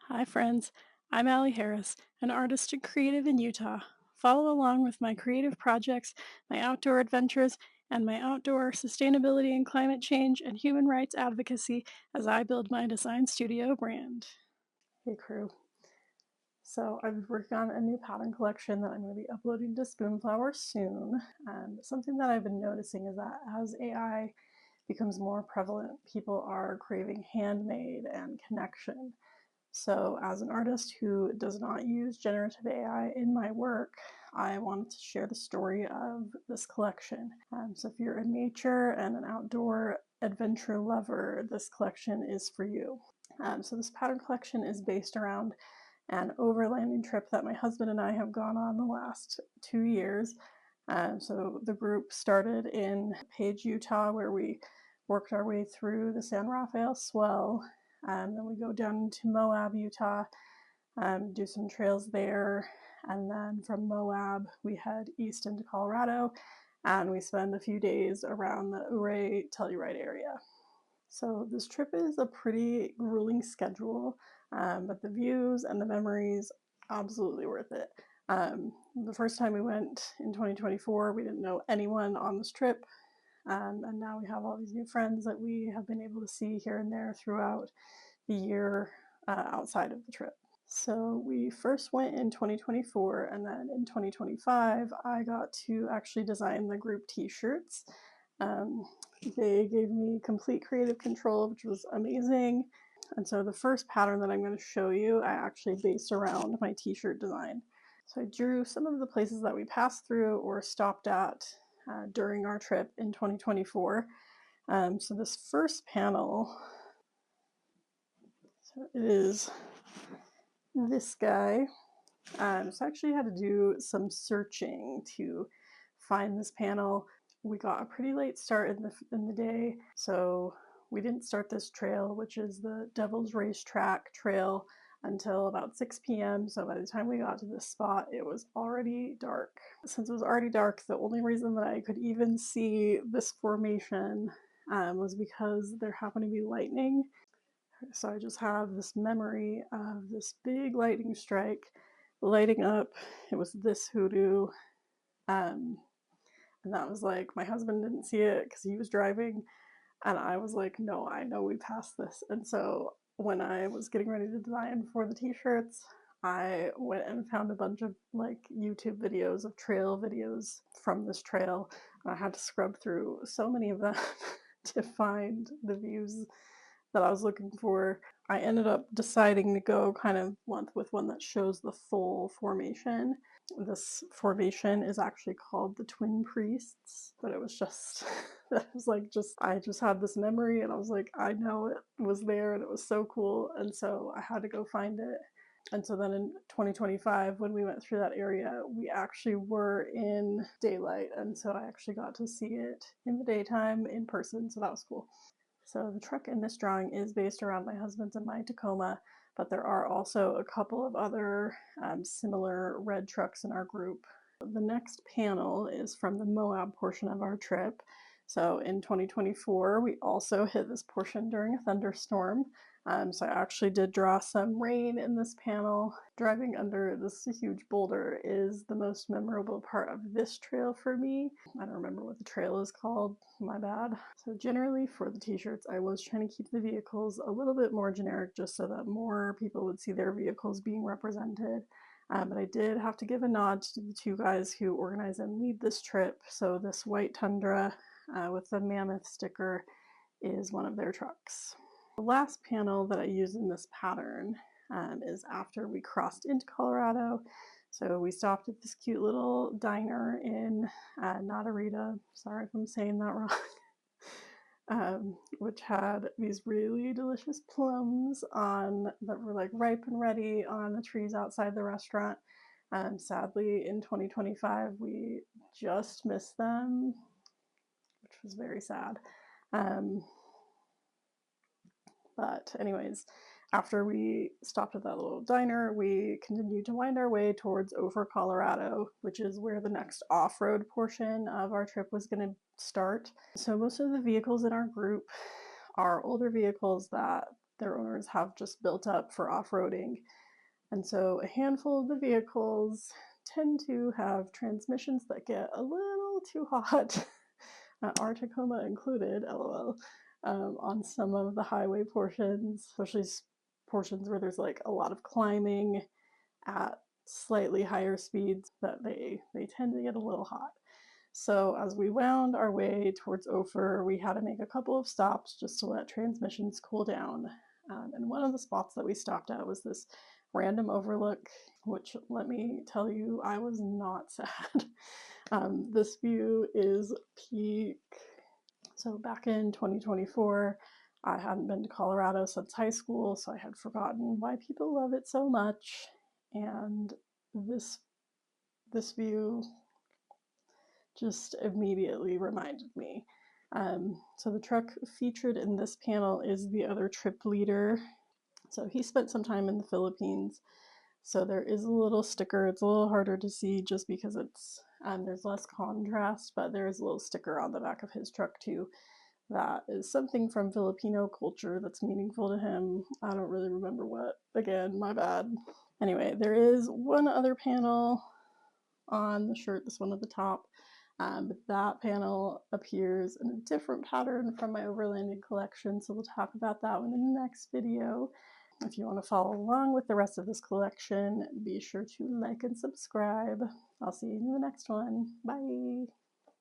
Hi, friends. I'm Allie Harris, an artist and creative in Utah. Follow along with my creative projects, my outdoor adventures, and my outdoor sustainability and climate change and human rights advocacy as I build my design studio brand. Hey, crew. So, I've been working on a new pattern collection that I'm going to be uploading to Spoonflower soon. And something that I've been noticing is that as AI becomes more prevalent, people are craving handmade and connection. So, as an artist who does not use generative AI in my work, I wanted to share the story of this collection. So, if you're a nature and an outdoor adventure lover, this collection is for you. So, this pattern collection is based around an overlanding trip that my husband and I have gone on the last 2 years. So, the group started in Page, Utah, where we worked our way through the San Rafael Swell. Then we go down into Moab, Utah, do some trails there. And then from Moab, we head east into Colorado and we spend a few days around the Ouray Telluride area. So this trip is a pretty grueling schedule, but the views and the memories, absolutely worth it. The first time we went in 2024, we didn't know anyone on this trip. And now we have all these new friends that we have been able to see here and there throughout the year outside of the trip. So we first went in 2024, and then in 2025, I got to actually design the group t-shirts. They gave me complete creative control, which was amazing. And so the first pattern that I'm going to show you, I actually based around my t-shirt design. So I drew some of the places that we passed through or stopped at during our trip in 2024. So this first panel, so it is this guy. So I actually had to do some searching to find this panel. We got a pretty late start in the day, so we didn't start this trail, which is the Devil's Racetrack Trail, until about 6 p.m. So by the time we got to this spot, it was already dark. Since it was already dark, the only reason that I could even see this formation was because there happened to be lightning. So I just have this memory of this big lightning strike lighting up. It was this hoodoo. And that was like, my husband didn't see it because he was driving. And I was like, no, I know we passed this. And so when I was getting ready to design for the t-shirts, I went and found a bunch of like YouTube videos of trail videos from this trail. And I had to scrub through so many of them to find the views that I was looking for. I ended up deciding to go kind of with one that shows the full formation. This formation is actually called the Twin Priests, but it was just, it was like I just had this memory and I was like, I know it was there and it was so cool. And so I had to go find it. And so then in 2025, when we went through that area, we actually were in daylight. And so I actually got to see it in the daytime in person. So that was cool. So the truck in this drawing is based around my husband's and my Tacoma, but there are also a couple of other similar red trucks in our group. The next panel is from the Moab portion of our trip. So in 2024, we also hit this portion during a thunderstorm. So I actually did draw some rain in this panel. Driving under this huge boulder is the most memorable part of this trail for me. I don't remember what the trail is called, my bad. So generally for the t-shirts, I was trying to keep the vehicles a little bit more generic just so that more people would see their vehicles being represented. But I did have to give a nod to the two guys who organize and lead this trip. So this white Tundra with the mammoth sticker is one of their trucks. The last panel that I used in this pattern is after we crossed into Colorado. So we stopped at this cute little diner in Natarita, sorry if I'm saying that wrong, which had these really delicious plums on that were like ripe and ready on the trees outside the restaurant. Sadly, in 2025, we just missed them, which was very sad. But anyways, after we stopped at that little diner, we continued to wind our way towards Ophir, Colorado, which is where the next off-road portion of our trip was going to start. So most of the vehicles in our group are older vehicles that their owners have just built up for off-roading. And so a handful of the vehicles tend to have transmissions that get a little too hot, our Tacoma included, lol, on some of the highway portions, especially portions where there's like a lot of climbing at slightly higher speeds, that they tend to get a little hot. So as we wound our way towards Ophir, we had to make a couple of stops just to let transmissions cool down. And one of the spots that we stopped at was this random overlook, which, let me tell you, I was not sad. This view is peak. So back in 2024, I hadn't been to Colorado since high school, so I had forgotten why people love it so much. And this view just immediately reminded me. So the truck featured in this panel is the other trip leader. So he spent some time in the Philippines. So there is a little sticker. It's a little harder to see just because it's there's less contrast, but there is a little sticker on the back of his truck too. That is something from Filipino culture that's meaningful to him. I don't really remember what. Again, my bad. Anyway, there is one other panel on the shirt, this one at the top. But that panel appears in a different pattern from my Overlanding collection, so we'll talk about that one in the next video. If you want to follow along with the rest of this collection, be sure to like and subscribe. I'll see you in the next one. Bye!